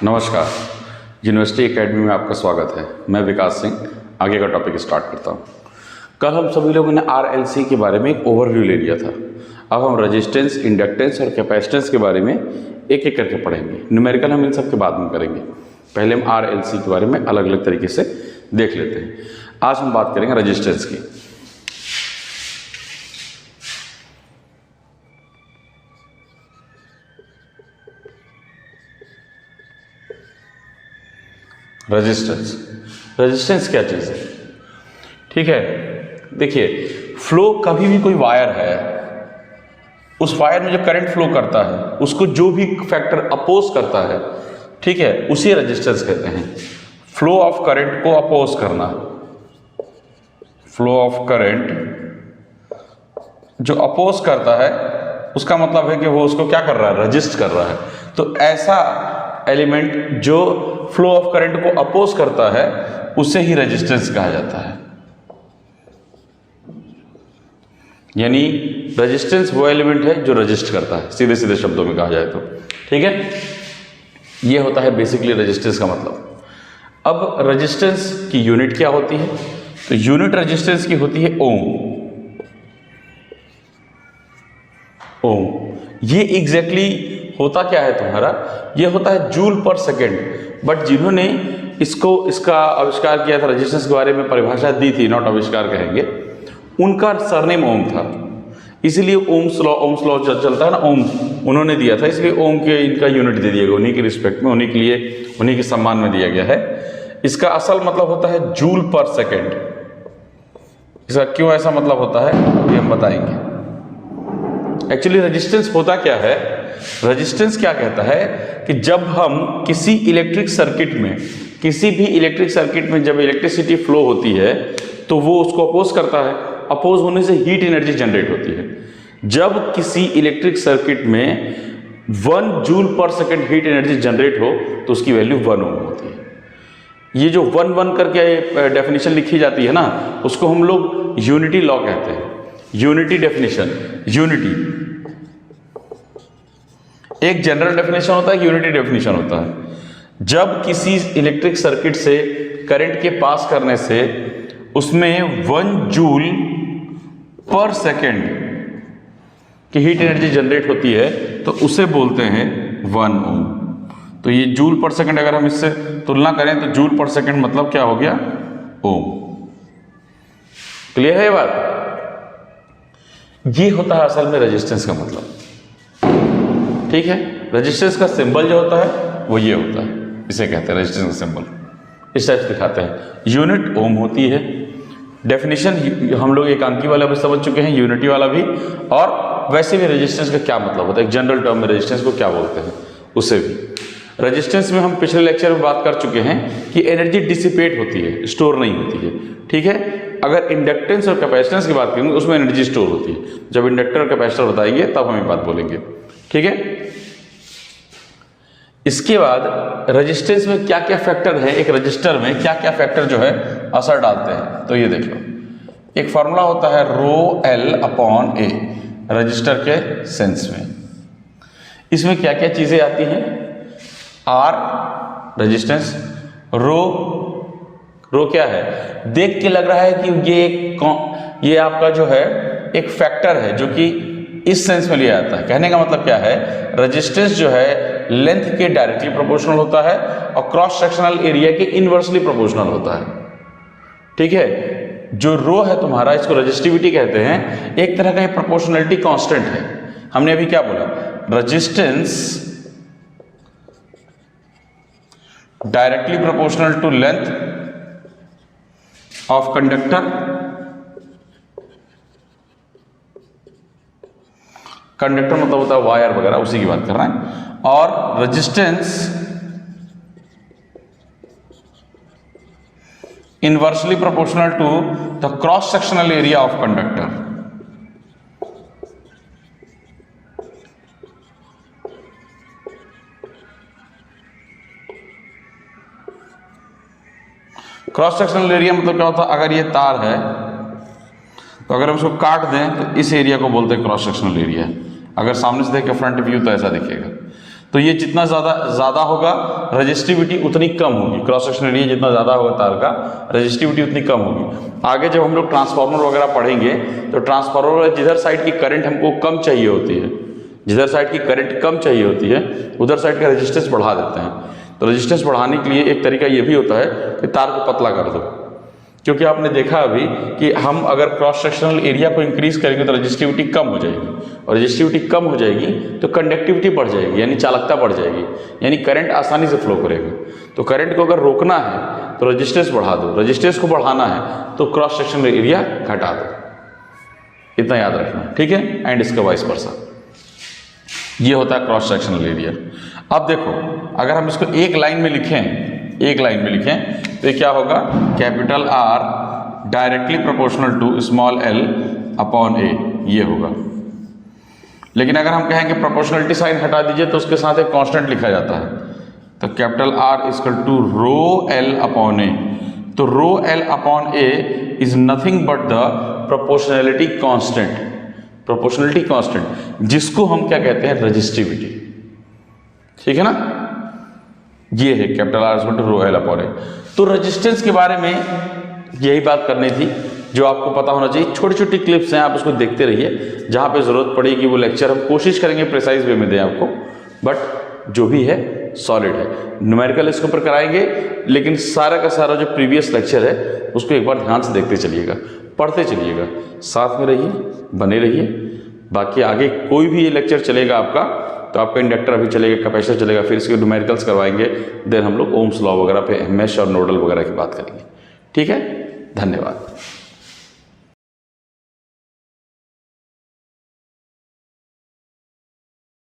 नमस्कार, university academy में आपका स्वागत है। मैं विकास सिंह आगे का टॉपिक स्टार्ट करता हूँ। कल हम सभी लोगों ने RLC के बारे में एक ओवरव्यू ले लिया था। अब हम रेजिस्टेंस, इंडक्टेंस और कैपेसिटेंस के बारे में एक एक करके पढ़ेंगे। न्यूमेरिकल हम इन सब के बाद में करेंगे। पहले हम RLC के बारे में अलग अलग तरीके से देख लेते हैं। आज हम बात करेंगे रेजिस्टेंस की। रेजिस्टेंस क्या चीज़ है? ठीक है, देखिए, फ्लो कभी भी कोई वायर है, उस वायर में जो करंट फ्लो करता है उसको जो भी फैक्टर अपोज करता है, ठीक है, उसी रेजिस्टेंस कहते हैं। फ्लो ऑफ करंट को अपोज करना, फ्लो ऑफ करंट जो अपोज करता है उसका मतलब है कि वो उसको क्या कर रहा है, रजिस्ट कर रहा है। तो ऐसा एलिमेंट जो फ्लो ऑफ करंट को अपोज करता है उसे ही रेजिस्टेंस कहा जाता है। यानी रेजिस्टेंस वो एलिमेंट है जो रजिस्ट करता है, सीधे सीधे शब्दों में कहा जाए तो। ठीक है, ये होता है बेसिकली रेजिस्टेंस का मतलब। अब रेजिस्टेंस की यूनिट क्या होती है? तो यूनिट रेजिस्टेंस की होती है ओम। ये एग्जैक्टली होता क्या है तुम्हारा? ये होता है जूल पर सेकेंड। बट जिन्होंने इसका आविष्कार किया था, रेजिस्टेंस के बारे में परिभाषा दी थी, नॉट आविष्कार कहेंगे, उनका सरनेम ओम था। इसीलिए ओम्स लॉ चलता है ना, ओम उन्होंने दिया था, इसलिए ओम के इनका यूनिट दे दिया गया, उन्हीं के रिस्पेक्ट में, उन्हीं के लिए, उन्हीं के सम्मान में दिया गया है। इसका असल मतलब होता है जूल पर सेकेंड। इसका क्यों ऐसा मतलब होता है ये हम बताएंगे। एक्चुअली रेजिस्टेंस होता क्या है? रेजिस्टेंस क्या कहता है कि जब हम किसी इलेक्ट्रिक सर्किट में, किसी भी इलेक्ट्रिक सर्किट में जब इलेक्ट्रिसिटी फ्लो होती है तो वो उसको अपोज करता है। अपोज होने से हीट एनर्जी जनरेट होती है। जब किसी इलेक्ट्रिक सर्किट में 1 जूल पर सेकेंड हीट एनर्जी जनरेट हो तो उसकी वैल्यू 1 ओम होती है। ये जो 1 करके डेफिनेशन लिखी जाती है ना, उसको हम लोग यूनिटी लॉ कहते हैं। यूनिटी डेफिनेशन, यूनिटी एक जनरल डेफिनेशन होता है, यूनिटी डेफिनेशन होता है। जब किसी इलेक्ट्रिक सर्किट से करंट के पास करने से उसमें 1 जूल पर सेकेंड की हीट एनर्जी जनरेट होती है तो उसे बोलते हैं 1 ओम। तो ये जूल पर सेकेंड, अगर हम इससे तुलना करें तो जूल पर सेकेंड मतलब क्या हो गया? ओम। क्लियर है ये बात? ये होता है असल में रेजिस्टेंस का मतलब। ठीक है, रेजिस्टेंस का सिंबल जो होता है वो ये होता है, इसे कहते हैं रेजिस्टेंस का सिंबल। इस टाइप से दिखाते हैं। यूनिट ओम होती है। डेफिनेशन हम लोग एकांकी वाला भी समझ चुके हैं, यूनिटी वाला भी, और वैसे भी रेजिस्टेंस का क्या मतलब होता है, एक जनरल टर्म में रेजिस्टेंस को क्या बोलते हैं उसे भी। रेजिस्टेंस में हम पिछले लेक्चर में बात कर चुके हैं कि एनर्जी डिसिपेट होती है, स्टोर नहीं होती है। ठीक है, अगर इंडक्टेंस और कैपेसिटेंस की बात करेंगे उसमें एनर्जी स्टोर होती है। जब इंडक्टर और कैपेसिटर बताएंगे तब हम ये बात बोलेंगे। ठीक है, इसके बाद रेजिस्टेंस में क्या क्या फैक्टर है, एक रजिस्टर में क्या क्या फैक्टर जो है असर डालते हैं, तो ये देख लो। एक फॉर्मूला होता है रो एल अपॉन ए, रजिस्टर के सेंस में। इसमें क्या क्या चीजें आती हैं? आर रेजिस्टेंस, रो क्या है? देख के लग रहा है कि ये आपका जो है एक फैक्टर है जो कि इस सेंस में लिया जाता है। कहने का मतलब क्या है? रेजिस्टेंस जो है लेंथ के डायरेक्टली प्रोपोर्शनल होता है और क्रॉस सेक्शनल एरिया के इनवर्सली प्रोपोर्शनल होता है। ठीक है, जो रो है तुम्हारा, इसको रेजिस्टिविटी कहते हैं। एक तरह का ये प्रोपोर्शनलिटी कांस्टेंट है। हमने अभी क्या बोला? Resistance directly proportional to length of conductor, conductor मतलब होता है वायर वगैरह, उसी की बात कर रहे हैं। और resistance inversely proportional to the cross sectional area of conductor. Cross sectional area मतलब क्या होता है? अगर ये तार है तो अगर हम उसको काट दें तो इस एरिया को बोलते हैं क्रॉस सेक्शनल एरिया। अगर सामने से देखें फ्रंट व्यू तो ऐसा दिखेगा। तो ये जितना ज़्यादा होगा रेजिस्टिविटी उतनी कम होगी, क्रॉस सेक्शन एरिया जितना ज़्यादा होगा तार का रेजिस्टिविटी उतनी कम होगी। आगे जब हम लोग ट्रांसफार्मर वगैरह पढ़ेंगे तो ट्रांसफार्मर जिधर साइड की करंट हमको कम चाहिए होती है, जिधर साइड की करंट कम चाहिए होती है उधर साइड का रेजिस्टेंस बढ़ा देते हैं। तो रेजिस्टेंस बढ़ाने के लिए एक तरीका ये भी होता है कि तार को पतला कर दो, क्योंकि आपने देखा अभी कि हम अगर क्रॉस सेक्शनल एरिया को इंक्रीज करेंगे तो रेजिस्टिविटी कम हो जाएगी, और रेजिस्टिविटी कम हो जाएगी तो कंडक्टिविटी बढ़ जाएगी, यानी चालकता बढ़ जाएगी, यानी करंट आसानी से फ्लो करेगा। तो करंट को अगर रोकना है तो रेजिस्टेंस बढ़ा दो, रेजिस्टेंस को बढ़ाना है तो क्रॉस सेक्शनल एरिया घटा दो, इतना याद रखना, ठीक है। एंड इसका वाइस वर्सा, ये होता है क्रॉस सेक्शनल एरिया। अब देखो अगर हम इसको एक लाइन में लिखें तो ये क्या होगा, capital R directly proportional to small L upon A, ये होगा। लेकिन अगर हम कहें कि प्रोपोर्शनलिटी साइन हटा दीजिए तो उसके साथ एक कांस्टेंट लिखा जाता है, तो capital R equal to rho L upon A. तो rho L upon A is nothing but the proportionality constant, proportionality constant जिसको हम क्या कहते हैं, रेजिस्टिविटी, ठीक है ना। ये है capital R equal to rho L upon A. तो रेजिस्टेंस के बारे में यही बात करनी थी जो आपको पता होना चाहिए। छोटी छोटी क्लिप्स हैं, आप उसको देखते रहिए, जहाँ पे ज़रूरत पड़ेगी वो लेक्चर हम कोशिश करेंगे प्रिसाइज वे में दें आपको, बट जो भी है सॉलिड है। न्यूमेरिकल इसके ऊपर कराएंगे, लेकिन सारा का सारा जो प्रीवियस लेक्चर है उसको एक बार ध्यान से देखते चलिएगा, पढ़ते चलिएगा, साथ में रहिए, बने रहिए। बाकी आगे कोई भी ये लेक्चर चलेगा आपका तो आपका इंडक्टर अभी चलेगा, कैपेसिटर चलेगा, फिर इसके न्यूमेरिकल्स करवाएंगे, देन हम लोग ओम्स लॉ वगैरह पे, मेश और नोडल वगैरह की बात करेंगे, ठीक है। धन्यवाद।